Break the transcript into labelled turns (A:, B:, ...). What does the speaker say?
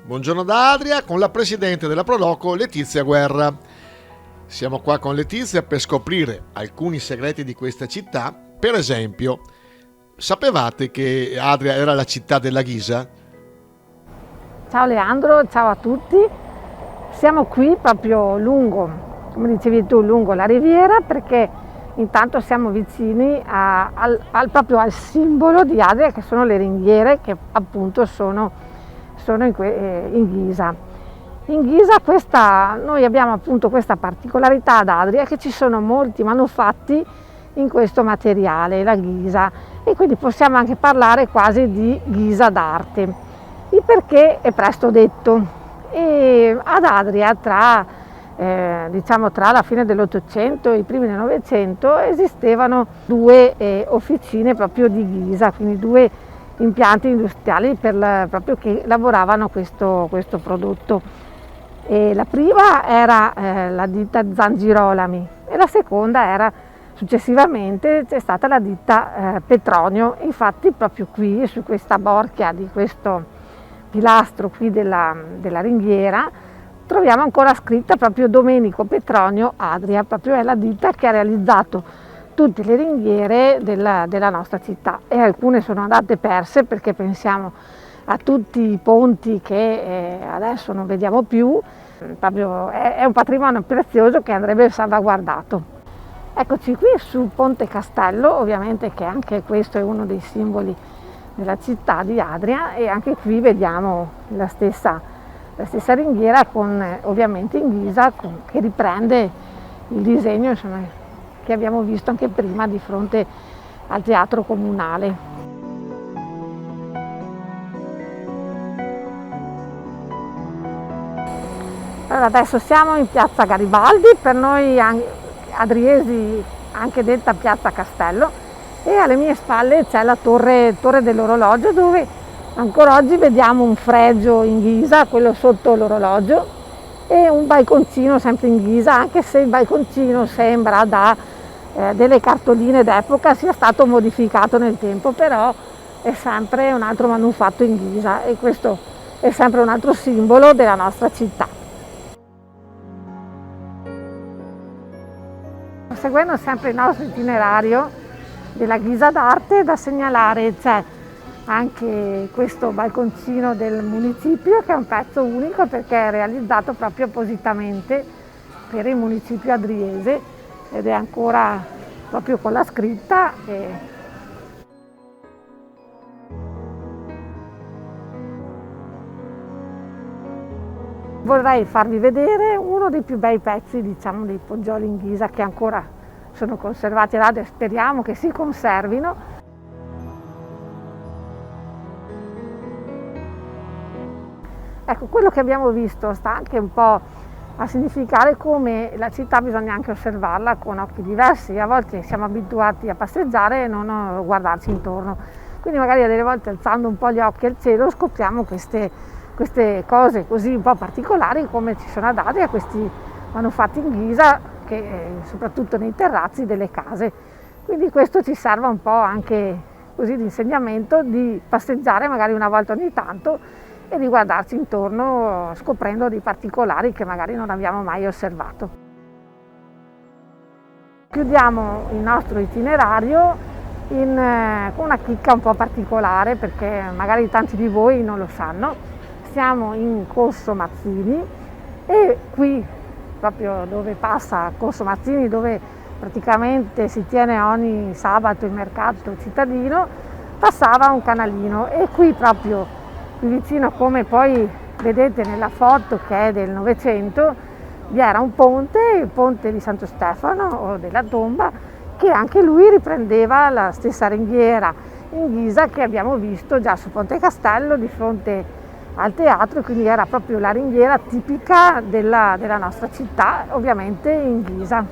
A: Buongiorno da Adria con la presidente della Proloco Letizia Guerra. Siamo qua con Letizia per scoprire alcuni segreti di questa città. Per esempio, sapevate che Adria era la città della ghisa?
B: Ciao Leandro, ciao a tutti. Siamo qui proprio lungo, come dicevi tu, lungo la riviera, perché intanto siamo vicini proprio al simbolo di Adria, che sono le ringhiere, che appunto sono in ghisa. In ghisa noi abbiamo appunto questa particolarità ad Adria, che ci sono molti manufatti in questo materiale, la ghisa, e quindi possiamo anche parlare quasi di ghisa d'arte. Il perché è presto detto. E ad Adria tra la fine dell'Ottocento e i primi del Novecento esistevano due officine proprio di ghisa, quindi due impianti industriali proprio che lavoravano questo prodotto. E la prima era la ditta Zangirolami e la seconda era successivamente c'è stata la ditta Petronio. Infatti proprio qui su questa borchia di questo pilastro qui della ringhiera troviamo ancora scritta proprio Domenico Petronio Adria, proprio è la ditta che ha realizzato tutte le ringhiere della nostra città, e alcune sono andate perse perché pensiamo a tutti i ponti che adesso non vediamo più. Proprio è un patrimonio prezioso che andrebbe salvaguardato. Eccoci qui sul Ponte Castello, ovviamente, che anche questo è uno dei simboli della città di Adria, e anche qui vediamo la stessa ringhiera ovviamente in ghisa, che riprende il disegno, insomma, che abbiamo visto anche prima di fronte al teatro comunale. Allora, adesso siamo in piazza Garibaldi, per noi adriesi anche detta piazza Castello, e alle mie spalle c'è la torre dell'orologio, dove ancora oggi vediamo un fregio in ghisa, quello sotto l'orologio, e un balconcino sempre in ghisa, anche se il balconcino sembra da delle cartoline d'epoca sia stato modificato nel tempo, però è sempre un altro manufatto in ghisa, e questo è sempre un altro simbolo della nostra città. Seguendo sempre il nostro itinerario della ghisa d'arte, da segnalare c'è anche questo balconcino del municipio, che è un pezzo unico perché è realizzato proprio appositamente per il municipio adriese, ed è ancora proprio con la scritta. Vorrei farvi vedere uno dei più bei pezzi, diciamo, dei poggioli in ghisa che ancora sono conservati ad Adria, speriamo che si conservino. Ecco, quello che abbiamo visto sta anche un po' a significare come la città bisogna anche osservarla con occhi diversi. A volte siamo abituati a passeggiare e non a guardarci intorno, quindi magari a delle volte, alzando un po' gli occhi al cielo, scopriamo queste cose così un po' particolari, come ci sono ad Adria questi manufatti in ghisa, che soprattutto nei terrazzi delle case. Quindi questo ci serve un po' anche così di insegnamento, di passeggiare magari una volta ogni tanto e di guardarci intorno, scoprendo dei particolari che magari non abbiamo mai osservato. Chiudiamo il nostro itinerario con una chicca un po' particolare, perché magari tanti di voi non lo sanno. Siamo in Corso Mazzini, e qui proprio dove passa Corso Mazzini, dove praticamente si tiene ogni sabato il mercato cittadino, passava un canalino, e qui proprio qui vicino, come poi vedete nella foto che è del Novecento, vi era un ponte, il ponte di Santo Stefano o della Tomba, che anche lui riprendeva la stessa ringhiera in ghisa che abbiamo visto già su Ponte Castello di fronte al teatro, quindi era proprio la ringhiera tipica della nostra città, ovviamente in ghisa.